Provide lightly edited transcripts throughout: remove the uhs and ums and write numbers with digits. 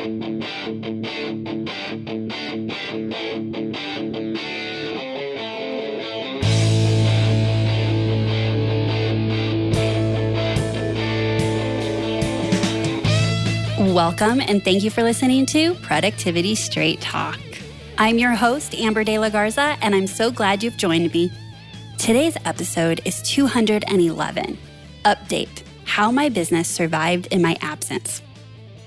Welcome, and thank you for listening to Productivity Straight Talk. I'm your host, Amber De La Garza, and I'm so glad you've joined me. Today's episode is 211, Update, How My Business Survived in My Absence.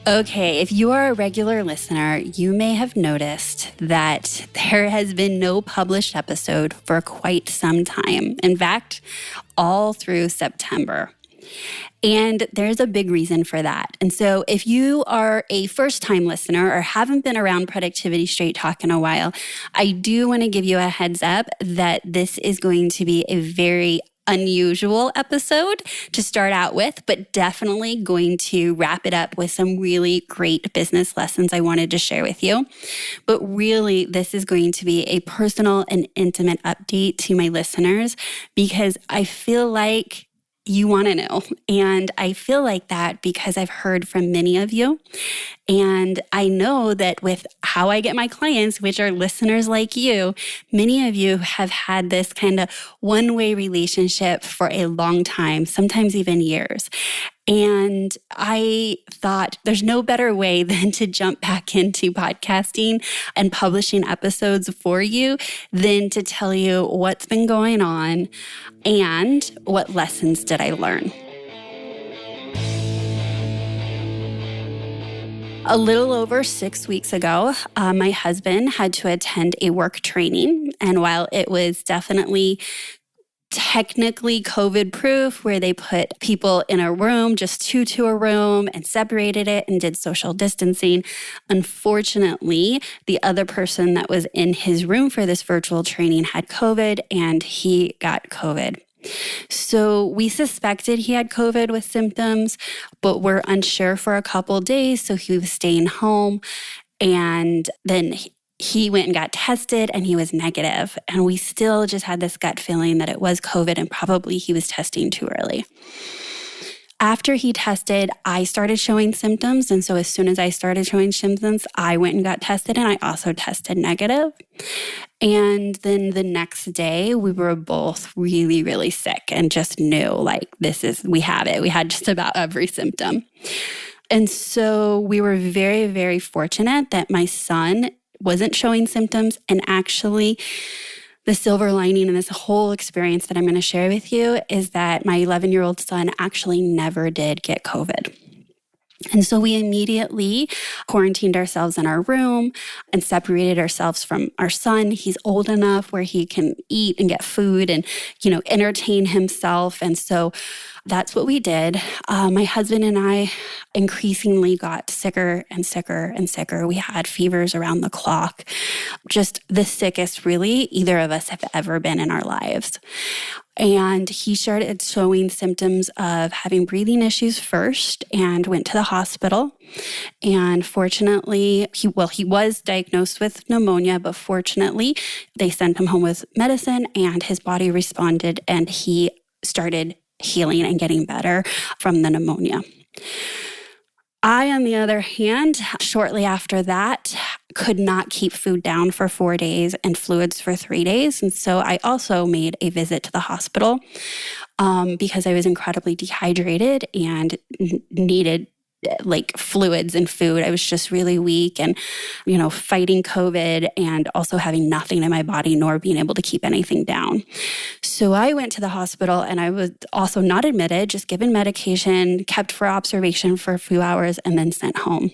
Okay, if you are a regular listener, you may have noticed that there has been no published episode for quite some time. In fact, all through September. And there's a big reason for that. And so if you are a first-time listener or haven't been around Productivity Straight Talk in a while, I do want to give you a heads up that this is going to be a very unusual episode to start out with, but definitely going to wrap it up with some really great business lessons I wanted to share with you. But really, this is going to be a personal and intimate update to my listeners because I feel like you want to know. And I feel like that because I've heard from many of you. And I know that with how I get my clients, which are listeners like you, many of you have had this kind of one-way relationship for a long time, sometimes even years. And I thought there's no better way than to jump back into podcasting and publishing episodes for you than to tell you what's been going on and what lessons did I learn. A little over 6 weeks ago, my husband had to attend a work training. And while it was definitely technically COVID-proof, where they put people in a room, just two to a room, and separated it and did social distancing. Unfortunately, the other person that was in his room for this virtual training had COVID, and he got COVID. So we suspected he had COVID with symptoms, but we're unsure for a couple days, so he was staying home. And then he went and got tested and he was negative. And we still just had this gut feeling that it was COVID and probably he was testing too early. After he tested, I started showing symptoms. And so as soon as I started showing symptoms, I went and got tested and I also tested negative. And then the next day, we were both really, really sick and just knew we have it. We had just about every symptom. And so we were very, very fortunate that my son wasn't showing symptoms. And actually, the silver lining in this whole experience that I'm going to share with you is that my 11-year-old son actually never did get COVID. And so we immediately quarantined ourselves in our room and separated ourselves from our son. He's old enough where he can eat and get food and, entertain himself. And so that's what we did. My husband and I increasingly got sicker and sicker and sicker. We had fevers around the clock, just the sickest really either of us have ever been in our lives. And he started showing symptoms of having breathing issues first and went to the hospital. And fortunately, he was diagnosed with pneumonia, but fortunately, they sent him home with medicine and his body responded and he started healing and getting better from the pneumonia. I, on the other hand, shortly after that, could not keep food down for 4 days and fluids for 3 days. And so I also made a visit to the hospital because I was incredibly dehydrated and needed fluids and food. I was just really weak and, fighting COVID and also having nothing in my body nor being able to keep anything down. So I went to the hospital and I was also not admitted, just given medication, kept for observation for a few hours and then sent home.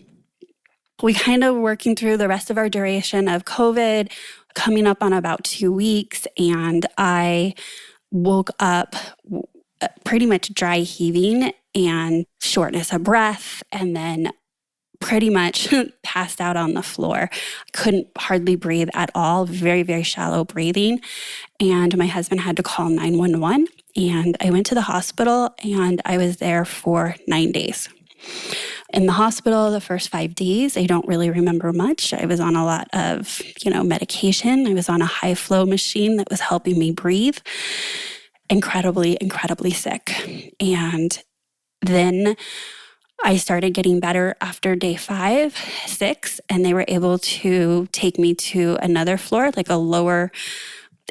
We kind of working through the rest of our duration of COVID, coming up on about 2 weeks, and I woke up pretty much dry heaving and shortness of breath, and then pretty much passed out on the floor. Couldn't hardly breathe at all, very, very shallow breathing. And my husband had to call 911. And I went to the hospital and I was there for 9 days. In the hospital, the first 5 days, I don't really remember much. I was on a lot of, medication. I was on a high flow machine that was helping me breathe. Incredibly, incredibly sick. And then I started getting better after day 5, 6, and they were able to take me to another floor, like a lower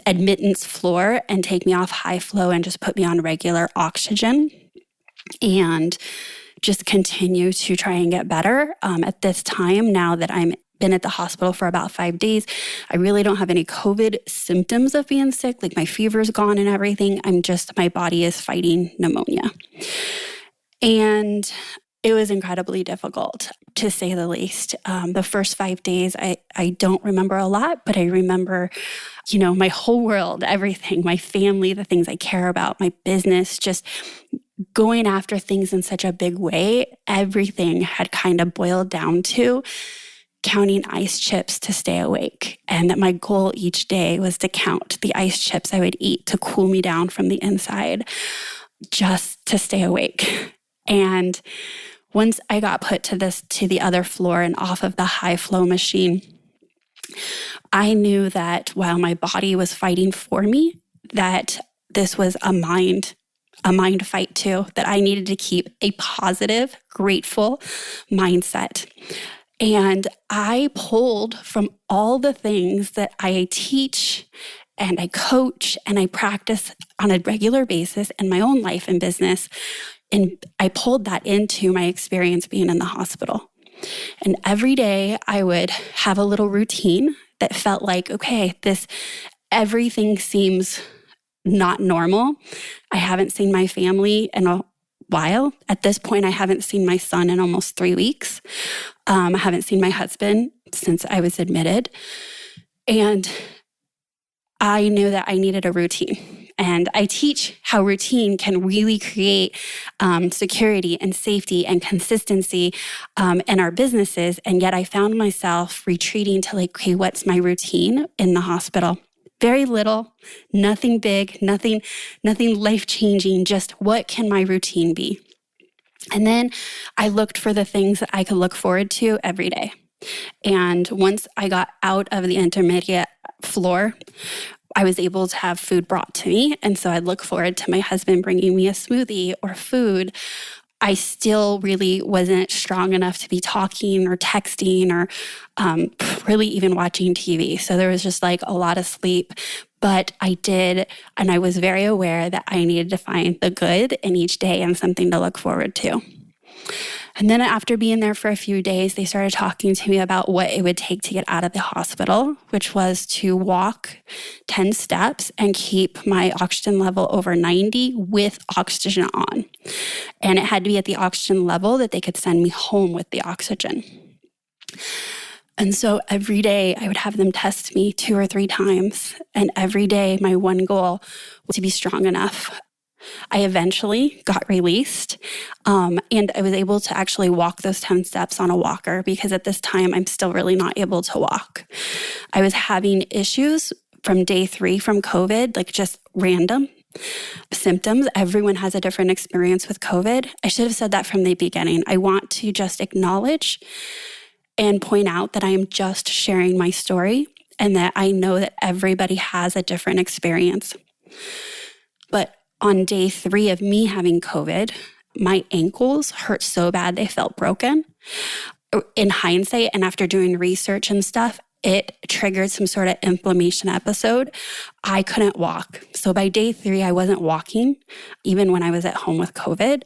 admittance floor, and take me off high flow and just put me on regular oxygen and just continue to try and get better. At this time, now that I'm been at the hospital for about 5 days, I really don't have any COVID symptoms of being sick. Like my fever's gone and everything. My body is fighting pneumonia. And it was incredibly difficult, to say the least. The first 5 days, I don't remember a lot, but I remember, my whole world, everything, my family, the things I care about, my business, just going after things in such a big way. Everything had kind of boiled down to counting ice chips to stay awake. And that my goal each day was to count the ice chips I would eat to cool me down from the inside, just to stay awake. And once I got put to the other floor and off of the high flow machine, I knew that while my body was fighting for me, that this was a mind fight too, that I needed to keep a positive, grateful mindset. And I pulled from all the things that I teach and I coach and I practice on a regular basis in my own life and business. And I pulled that into my experience being in the hospital. And every day I would have a little routine that felt like, okay, everything seems not normal. I haven't seen my family in a while. At this point, I haven't seen my son in almost 3 weeks. I haven't seen my husband since I was admitted. And I knew that I needed a routine. And I teach how routine can really create security and safety and consistency in our businesses. And yet I found myself retreating to okay, what's my routine in the hospital? Very little, nothing big, nothing life-changing, just what can my routine be? And then I looked for the things that I could look forward to every day. And once I got out of the intermediate floor, I was able to have food brought to me. And so I'd look forward to my husband bringing me a smoothie or food. I still really wasn't strong enough to be talking or texting or really even watching TV. So there was just a lot of sleep. But I did, and I was very aware that I needed to find the good in each day and something to look forward to. And then after being there for a few days, they started talking to me about what it would take to get out of the hospital, which was to walk 10 steps and keep my oxygen level over 90 with oxygen on. And it had to be at the oxygen level that they could send me home with the oxygen. And so every day I would have them test me 2 or 3 times. And every day my one goal was to be strong enough. I eventually got released, and I was able to actually walk those 10 steps on a walker because at this time I'm still really not able to walk. I was having issues from day 3 from COVID, just random symptoms. Everyone has a different experience with COVID. I should have said that from the beginning. I want to just acknowledge and point out that I am just sharing my story and that I know that everybody has a different experience. But on day 3 of me having COVID, my ankles hurt so bad they felt broken. In hindsight, and after doing research and stuff, it triggered some sort of inflammation episode. I couldn't walk. So by day 3, I wasn't walking, even when I was at home with COVID.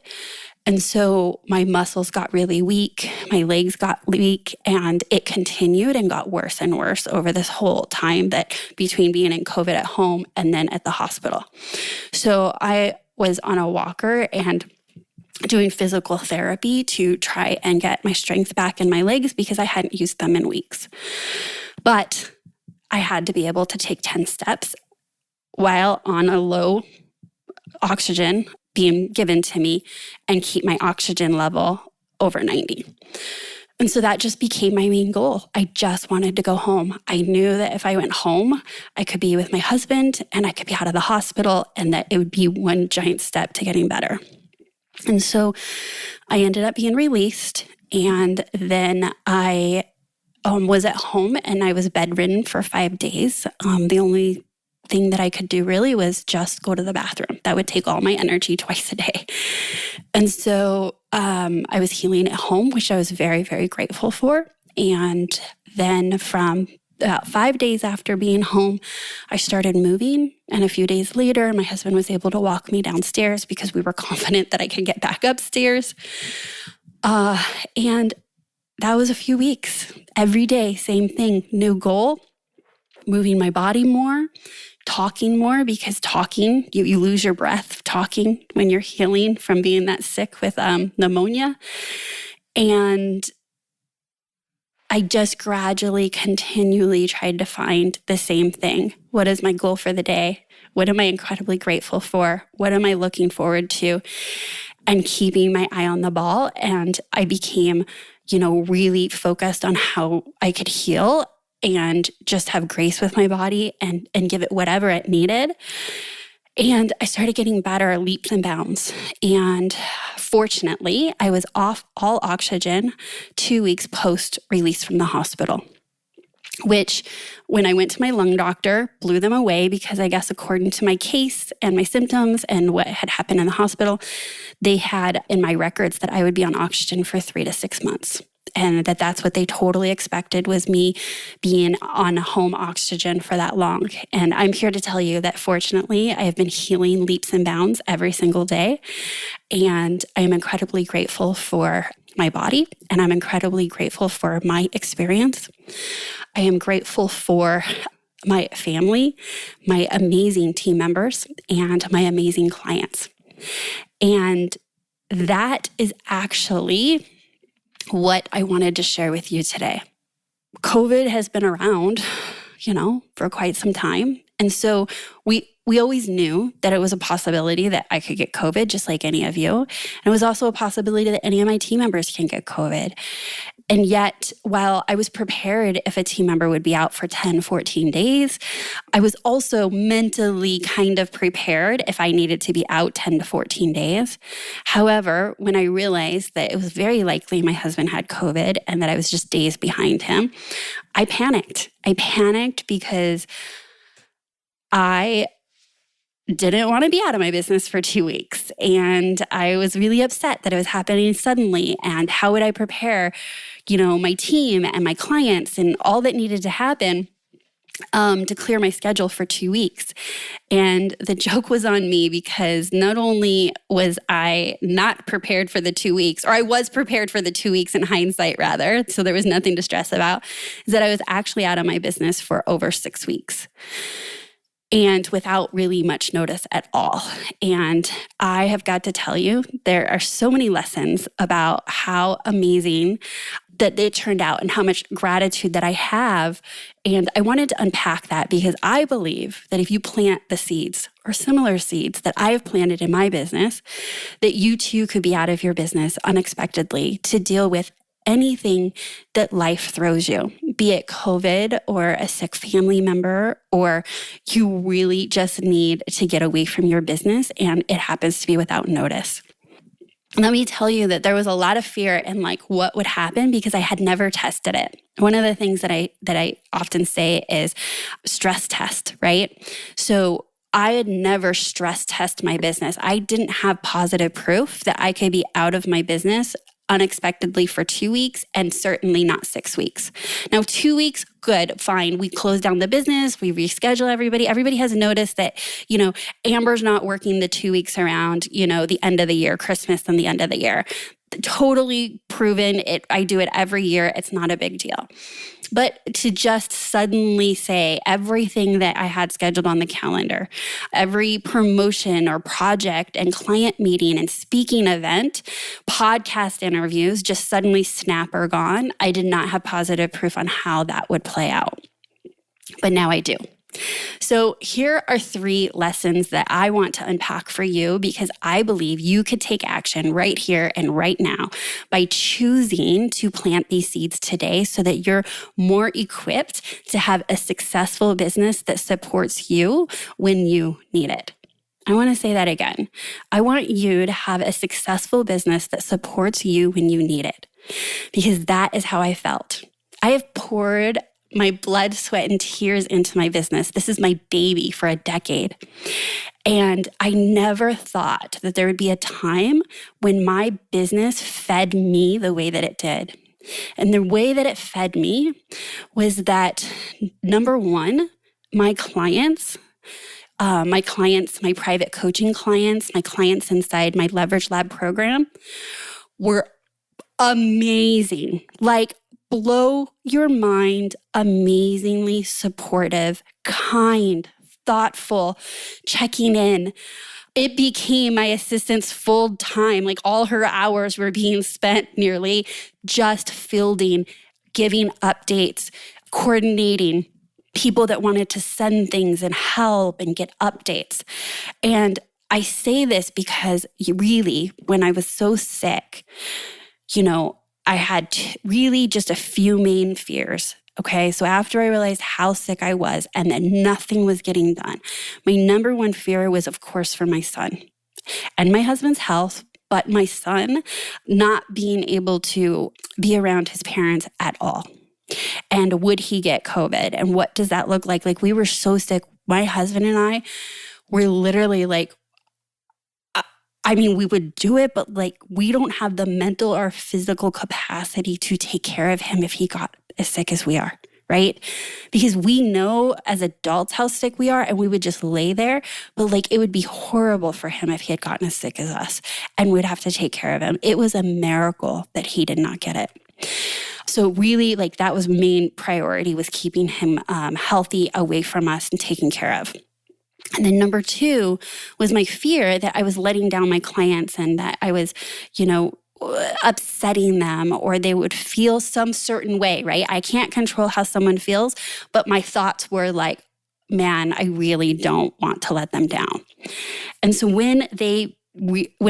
And so my muscles got really weak, my legs got weak, and it continued and got worse and worse over this whole time that between being in COVID at home and then at the hospital. So I was on a walker and doing physical therapy to try and get my strength back in my legs because I hadn't used them in weeks. But I had to be able to take 10 steps while on a low oxygen being given to me and keep my oxygen level over 90. And so that just became my main goal. I just wanted to go home. I knew that if I went home, I could be with my husband and I could be out of the hospital and that it would be one giant step to getting better. And so I ended up being released. And then I was at home and I was bedridden for 5 days. The only thing that I could do really was just go to the bathroom. That would take all my energy twice a day. And so I was healing at home, which I was very, very grateful for. And then from about 5 days after being home, I started moving. And a few days later, my husband was able to walk me downstairs because we were confident that I could get back upstairs. And that was a few weeks. Every day, same thing, new goal, moving my body more, talking more, because talking, you lose your breath talking when you're healing from being that sick with pneumonia. And I just gradually, continually tried to find the same thing. What is my goal for the day? What am I incredibly grateful for? What am I looking forward to? And keeping my eye on the ball. And I became, really focused on how I could heal and just have grace with my body and give it whatever it needed. And I started getting better leaps and bounds. And fortunately, I was off all oxygen 2 weeks post-release from the hospital, which when I went to my lung doctor, blew them away because I guess according to my case and my symptoms and what had happened in the hospital, they had in my records that I would be on oxygen for 3 to 6 months. And that's what they totally expected, was me being on home oxygen for that long. And I'm here to tell you that fortunately, I have been healing leaps and bounds every single day. And I am incredibly grateful for my body, and I'm incredibly grateful for my experience. I am grateful for my family, my amazing team members, and my amazing clients. And that is actually what I wanted to share with you today. COVID has been around, for quite some time. And so we always knew that it was a possibility that I could get COVID just like any of you. And it was also a possibility that any of my team members can get COVID. And yet, while I was prepared if a team member would be out for 10, 14 days, I was also mentally kind of prepared if I needed to be out 10 to 14 days. However, when I realized that it was very likely my husband had COVID and that I was just days behind him, I panicked. I panicked because I didn't want to be out of my business for 2 weeks. And I was really upset that it was happening suddenly. And how would I prepare, my team and my clients and all that needed to happen to clear my schedule for 2 weeks. And the joke was on me because not only was I not prepared for the 2 weeks, or I was prepared for the 2 weeks in hindsight rather, so there was nothing to stress about, is that I was actually out of my business for over 6 weeks. And without really much notice at all. And I have got to tell you, there are so many lessons about how amazing that it turned out and how much gratitude that I have. And I wanted to unpack that because I believe that if you plant the seeds or similar seeds that I have planted in my business, that you too could be out of your business unexpectedly to deal with anything that life throws you, be it COVID or a sick family member, or you really just need to get away from your business and it happens to be without notice. Let me tell you that there was a lot of fear in what would happen because I had never tested it. One of the things that I often say is stress test, right? So I had never stress test my business. I didn't have positive proof that I could be out of my business unexpectedly for 2 weeks and certainly not 6 weeks. Now, 2 weeks, good, fine. We close down the business, we reschedule everybody. Everybody has noticed that, Amber's not working the 2 weeks around, the end of the year, Christmas and the end of the year. Totally proven it. I do it every year. It's not a big deal. But to just suddenly say everything that I had scheduled on the calendar, every promotion or project and client meeting and speaking event, podcast interviews, just suddenly snap or gone, I did not have positive proof on how that would play out. But now I do. So here are 3 lessons that I want to unpack for you because I believe you could take action right here and right now by choosing to plant these seeds today so that you're more equipped to have a successful business that supports you when you need it. I want to say that again. I want you to have a successful business that supports you when you need it because that is how I felt. I have poured my blood, sweat, and tears into my business. This is my baby for a decade. And I never thought that there would be a time when my business fed me the way that it did. And the way that it fed me was that, number one, my clients, my private coaching clients, my clients inside my Leverage Lab program were amazing. Like, blow your mind, amazingly supportive, kind, thoughtful, checking in. It became my assistant's full time. Like, all her hours were being spent nearly just fielding, giving updates, coordinating people that wanted to send things and help and get updates. And I say this because really, when I was so sick, I had really just a few main fears. Okay, so after I realized how sick I was and that nothing was getting done, my number one fear was, of course, for my son and my husband's health, but my son not being able to be around his parents at all. And would he get COVID? And what does that look like? Like, we were so sick. My husband and I were literally like, we would do it, but like, we don't have the mental or physical capacity to take care of him if he got as sick as we are, right? Because we know as adults how sick we are, and we would just lay there. But like, it would be horrible for him if he had gotten as sick as us, and we'd have to take care of him. It was a miracle that he did not get it. So really, like, that was main priority, was keeping him healthy, away from us, and taken care of. And then number two was my fear that I was letting down my clients and that I was, upsetting them, or they would feel some certain way, right? I can't control how someone feels, but my thoughts were like, man, I really don't want to let them down. And so when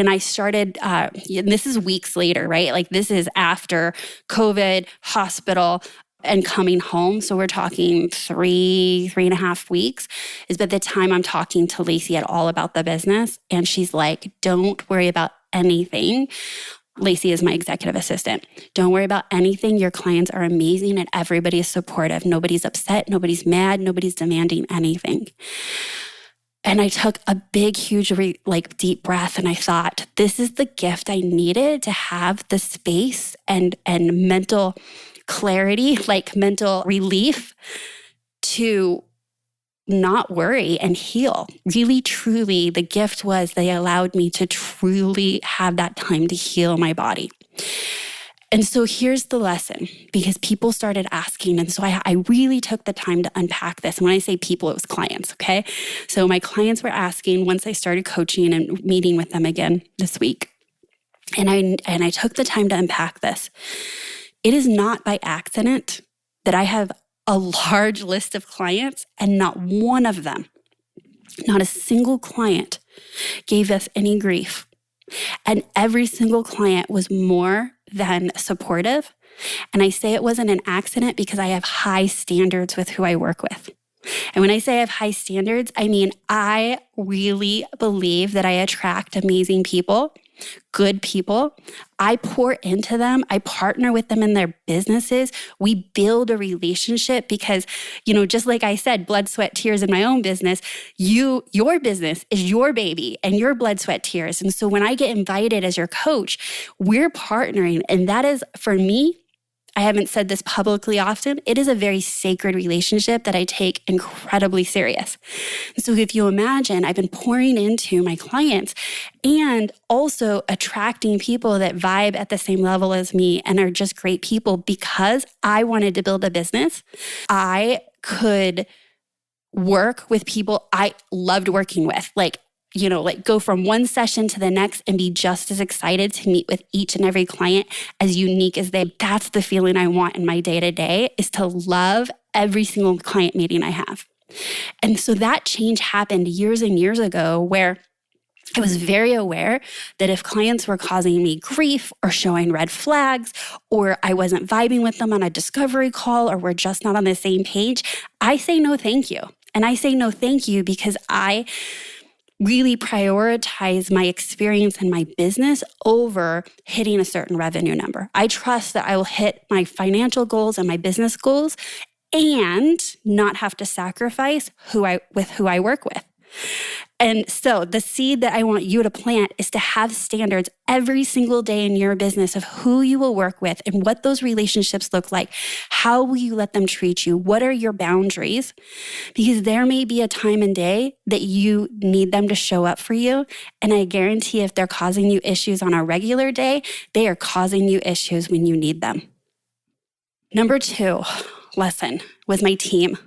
I started, and this is weeks later, right? Like, this is after COVID, hospital, and coming home. So we're talking 3.5 weeks is by the time I'm talking to Lacey at all about the business. And she's like, don't worry about anything. Lacey is my executive assistant. Don't worry about anything. Your clients are amazing and everybody is supportive. Nobody's upset. Nobody's mad. Nobody's demanding anything. And I took a big, huge, deep breath, and I thought, this is the gift I needed to have the space and mental clarity, like mental relief, to not worry and heal. Really, truly, the gift was they allowed me to truly have that time to heal my body. And so here's the lesson, because people started asking. And so I really took the time to unpack this. And when I say people, it was clients, okay? So my clients were asking once I started coaching and meeting with them again this week. And I took the time to unpack this. It is not by accident that I have a large list of clients and not one of them, not a single client, gave us any grief. And every single client was more than supportive. And I say it wasn't an accident because I have high standards with who I work with. And when I say I have high standards, I mean, I really believe that I attract amazing people, good people. I pour into them. I partner with them in their businesses. We build a relationship because, just like I said, blood, sweat, tears in my own business, your business is your baby and your blood, sweat, tears. And so when I get invited as your coach, we're partnering. And that is, for me, I haven't said this publicly often, it is a very sacred relationship that I take incredibly serious. So if you imagine, I've been pouring into my clients and also attracting people that vibe at the same level as me and are just great people because I wanted to build a business. I could work with people I loved working with, go from one session to the next and be just as excited to meet with each and every client, as unique as they. That's the feeling I want in my day-to-day, is to love every single client meeting I have. And so that change happened years and years ago, where I was very aware that if clients were causing me grief or showing red flags, or I wasn't vibing with them on a discovery call, or we're just not on the same page, I say no thank you. And I say no thank you because I really prioritize my experience and my business over hitting a certain revenue number. I trust that I will hit my financial goals and my business goals and not have to sacrifice who I work with. And so the seed that I want you to plant is to have standards every single day in your business of who you will work with and what those relationships look like. How will you let them treat you? What are your boundaries? Because there may be a time and day that you need them to show up for you. And I guarantee if they're causing you issues on a regular day, they are causing you issues when you need them. Number 2 lesson with my team.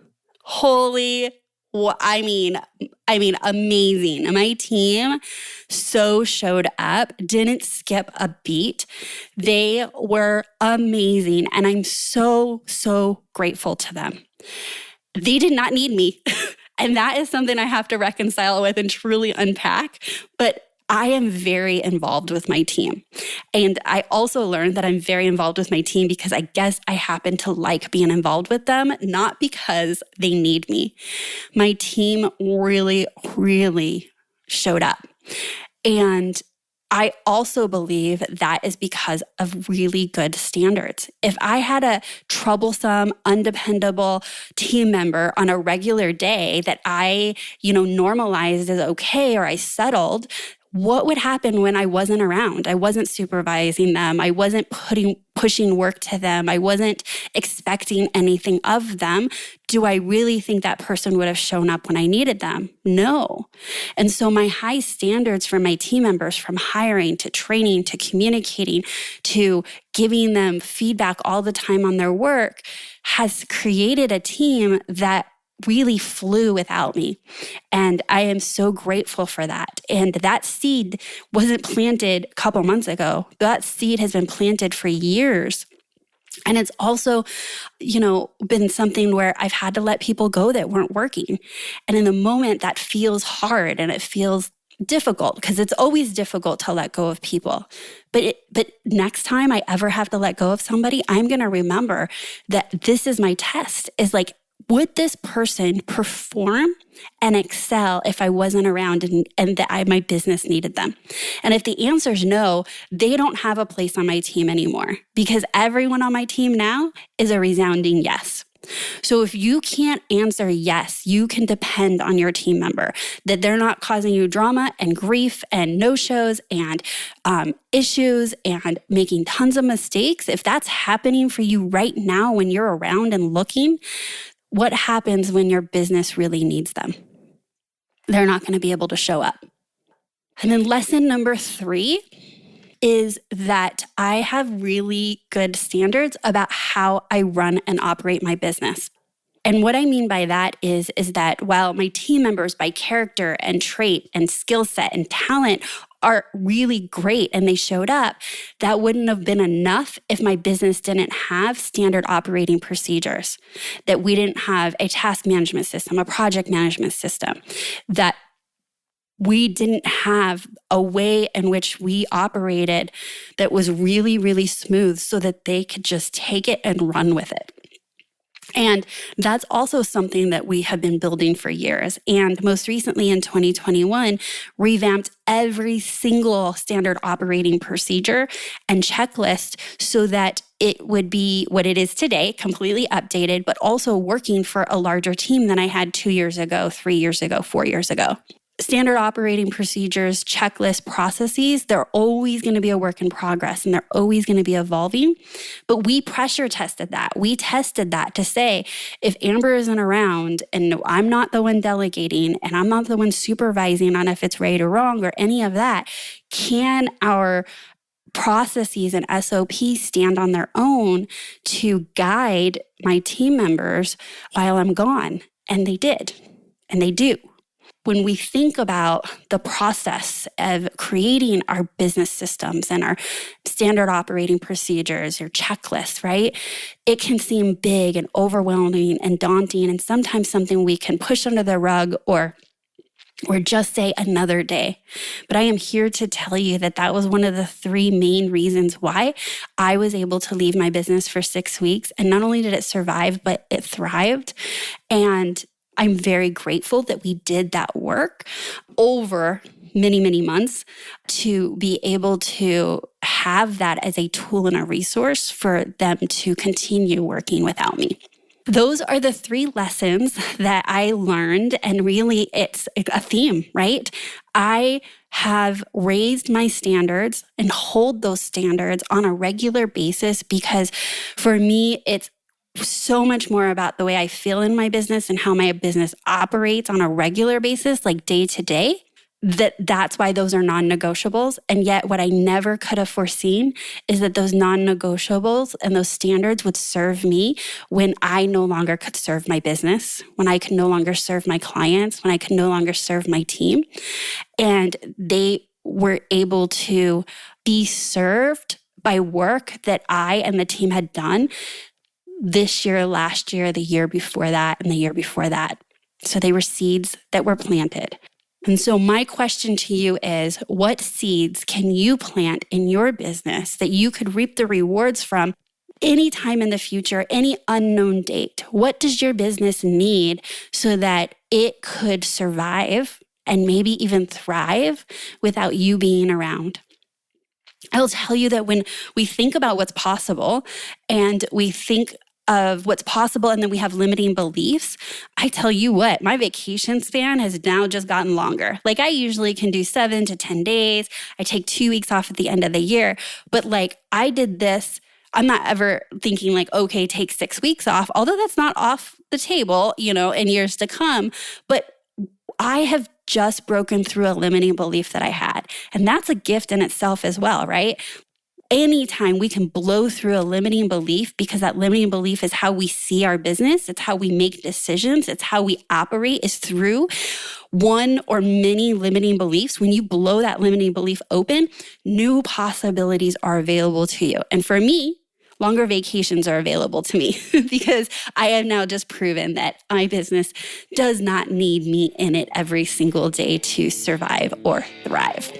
Amazing. My team so showed up, didn't skip a beat. They were amazing. And I'm so, so grateful to them. They did not need me. And that is something I have to reconcile with and truly unpack. But I am very involved with my team. And I also learned that I'm very involved with my team because I guess I happen to like being involved with them, not because they need me. My team really, really showed up. And I also believe that is because of really good standards. If I had a troublesome, undependable team member on a regular day that I, normalized as okay or I settled, what would happen when I wasn't around? I wasn't supervising them. I wasn't pushing work to them. I wasn't expecting anything of them. Do I really think that person would have shown up when I needed them? No. And so my high standards for my team members, from hiring to training to communicating to giving them feedback all the time on their work, has created a team that really flew without me. And I am so grateful for that. And that seed wasn't planted a couple months ago. That seed has been planted for years. And it's also, been something where I've had to let people go that weren't working. And in the moment that feels hard and it feels difficult because it's always difficult to let go of people. But next time I ever have to let go of somebody, I'm going to remember that this is my test, is like, would this person perform and excel if I wasn't around and that my business needed them? And if the answer is no, they don't have a place on my team anymore, because everyone on my team now is a resounding yes. So if you can't answer yes, you can depend on your team member, that they're not causing you drama and grief and no-shows and issues and making tons of mistakes. If that's happening for you right now when you're around and looking, what happens when your business really needs them? They're not going to be able to show up. And then lesson number 3 is that I have really good standards about how I run and operate my business. And what I mean by that is that while my team members by character and trait and skill set and talent are really great and they showed up, that wouldn't have been enough if my business didn't have standard operating procedures, that we didn't have a task management system, a project management system, that we didn't have a way in which we operated that was really, really smooth so that they could just take it and run with it. And that's also something that we have been building for years. And most recently in 2021, revamped every single standard operating procedure and checklist so that it would be what it is today, completely updated, but also working for a larger team than I had 2 years ago, 3 years ago, 4 years ago. Standard operating procedures, checklists, processes, they're always going to be a work in progress and they're always going to be evolving. But we pressure tested that. We tested that to say, if Amber isn't around and I'm not the one delegating and I'm not the one supervising on if it's right or wrong or any of that, can our processes and SOPs stand on their own to guide my team members while I'm gone? And they did, and they do. When we think about the process of creating our business systems and our standard operating procedures or checklists, right? It can seem big and overwhelming and daunting and sometimes something we can push under the rug or just say another day. But I am here to tell you that that was one of the 3 main reasons why I was able to leave my business for 6 weeks. And not only did it survive, but it thrived. And I'm very grateful that we did that work over many, many months to be able to have that as a tool and a resource for them to continue working without me. Those are the 3 lessons that I learned. And really, it's a theme, right? I have raised my standards and hold those standards on a regular basis because for me, it's so much more about the way I feel in my business and how my business operates on a regular basis, like day to day. That's why those are non-negotiables. And yet what I never could have foreseen is that those non-negotiables and those standards would serve me when I no longer could serve my business, when I could no longer serve my clients, when I could no longer serve my team. And they were able to be served by work that I and the team had done this year, last year, the year before that, and the year before that. So they were seeds that were planted. And so my question to you is, what seeds can you plant in your business that you could reap the rewards from any time in the future, any unknown date? What does your business need so that it could survive and maybe even thrive without you being around? I'll tell you that when we think about what's possible and we think of what's possible and then we have limiting beliefs, I tell you what, my vacation span has now just gotten longer. Like I usually can do 7 to 10 days. I take 2 weeks off at the end of the year. But like I did this, I'm not ever thinking like, okay, take 6 weeks off, although that's not off the table, in years to come. But I have just broken through a limiting belief that I had. And that's a gift in itself as well, right? Anytime we can blow through a limiting belief, because that limiting belief is how we see our business, it's how we make decisions, it's how we operate, is through one or many limiting beliefs. When you blow that limiting belief open, new possibilities are available to you. And for me, longer vacations are available to me because I have now just proven that my business does not need me in it every single day to survive or thrive.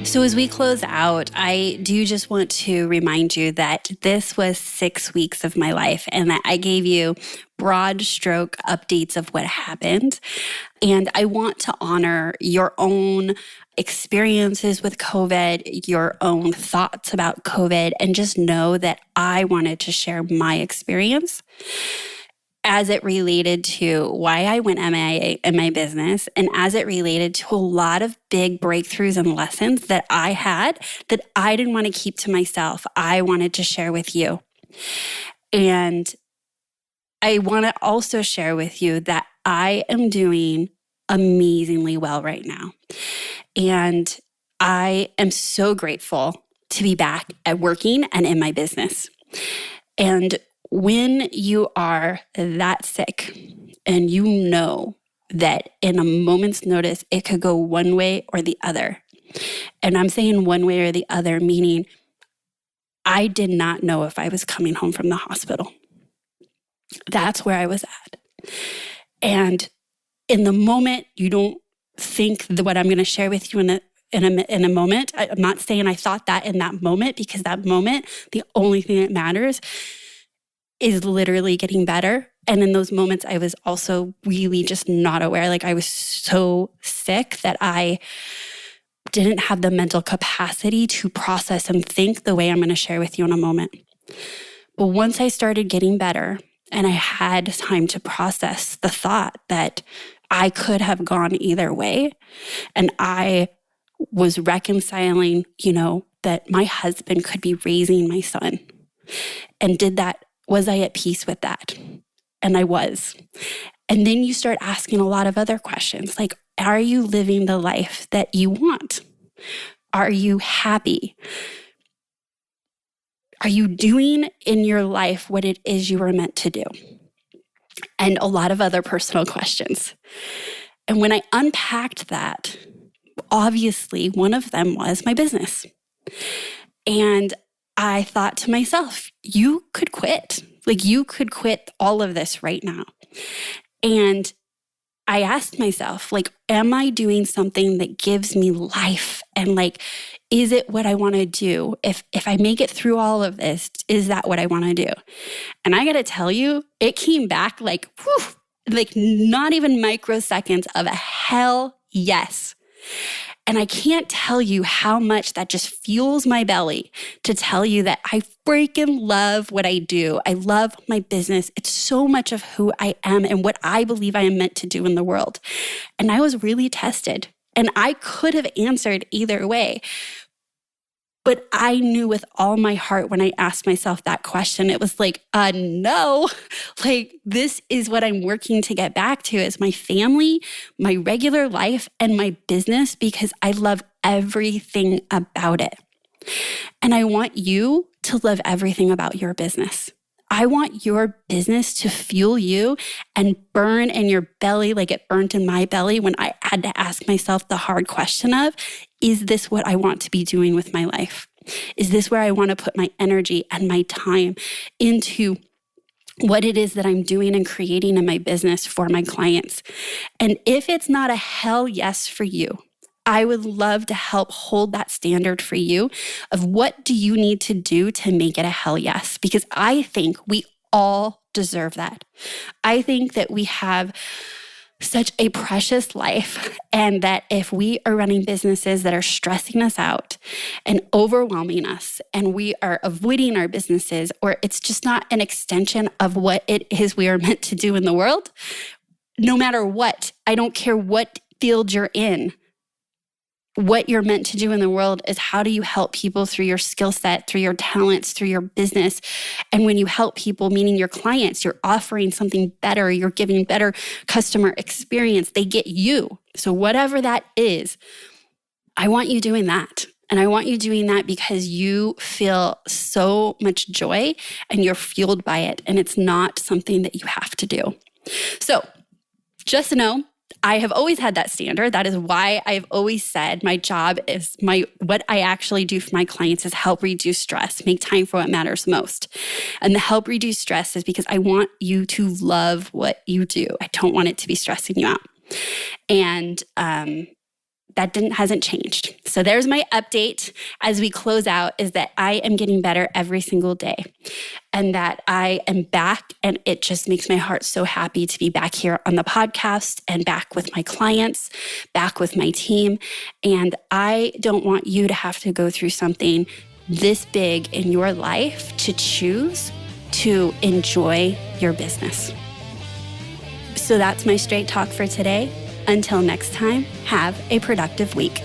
So as we close out, I do just want to remind you that this was 6 weeks of my life and that I gave you broad stroke updates of what happened. And I want to honor your own experiences with COVID, your own thoughts about COVID, and just know that I wanted to share my experience as it related to why I went MIA in my business and as it related to a lot of big breakthroughs and lessons that I had that I didn't want to keep to myself. I wanted to share with you. And I want to also share with you that I am doing amazingly well right now. And I am so grateful to be back at working and in my business. And when you are that sick and you know that in a moment's notice, it could go one way or the other. And I'm saying one way or the other, meaning I did not know if I was coming home from the hospital. That's where I was at. And in the moment, you don't think that what I'm going to share with you in a moment. I'm not saying I thought that in that moment, because that moment, the only thing that matters is literally getting better. And in those moments, I was also really just not aware. Like I was so sick that I didn't have the mental capacity to process and think the way I'm going to share with you in a moment. But once I started getting better and I had time to process the thought that I could have gone either way, and I was reconciling, that my husband could be raising my son, and was I at peace with that? And I was. And then you start asking a lot of other questions, like, are you living the life that you want? Are you happy? Are you doing in your life what it is you were meant to do? And a lot of other personal questions. And when I unpacked that, obviously one of them was my business. And I thought to myself, you could quit. Like you could quit all of this right now. And I asked myself, like, am I doing something that gives me life? And like, is it what I want to do? If I make it through all of this, is that what I want to do? And I got to tell you, it came back like, whew, like not even microseconds of a hell yes. And I can't tell you how much that just fuels my belly to tell you that I freaking love what I do. I love my business. It's so much of who I am and what I believe I am meant to do in the world. And I was really tested. And I could have answered either way. But I knew with all my heart when I asked myself that question, it was like, no, like this is what I'm working to get back to is my family, my regular life, and my business because I love everything about it. And I want you to love everything about your business. I want your business to fuel you and burn in your belly like it burnt in my belly when I had to ask myself the hard question of, is this what I want to be doing with my life? Is this where I want to put my energy and my time into what it is that I'm doing and creating in my business for my clients? And if it's not a hell yes for you, I would love to help hold that standard for you of what do you need to do to make it a hell yes? Because I think we all deserve that. I think that we have such a precious life and that if we are running businesses that are stressing us out and overwhelming us and we are avoiding our businesses or it's just not an extension of what it is we are meant to do in the world, no matter what, I don't care what field you're in, what you're meant to do in the world is how do you help people through your skill set, through your talents, through your business. And when you help people, meaning your clients, you're offering something better, you're giving better customer experience, they get you. So whatever that is, I want you doing that. And I want you doing that because you feel so much joy and you're fueled by it. And it's not something that you have to do. So just know, I have always had that standard. That is why I've always said my job is what I actually do for my clients is help reduce stress, make time for what matters most. And the help reduce stress is because I want you to love what you do. I don't want it to be stressing you out. And that hasn't changed. So there's my update as we close out is that I am getting better every single day and that I am back. And it just makes my heart so happy to be back here on the podcast and back with my clients, back with my team. And I don't want you to have to go through something this big in your life to choose to enjoy your business. So that's my straight talk for today. Until next time, have a productive week.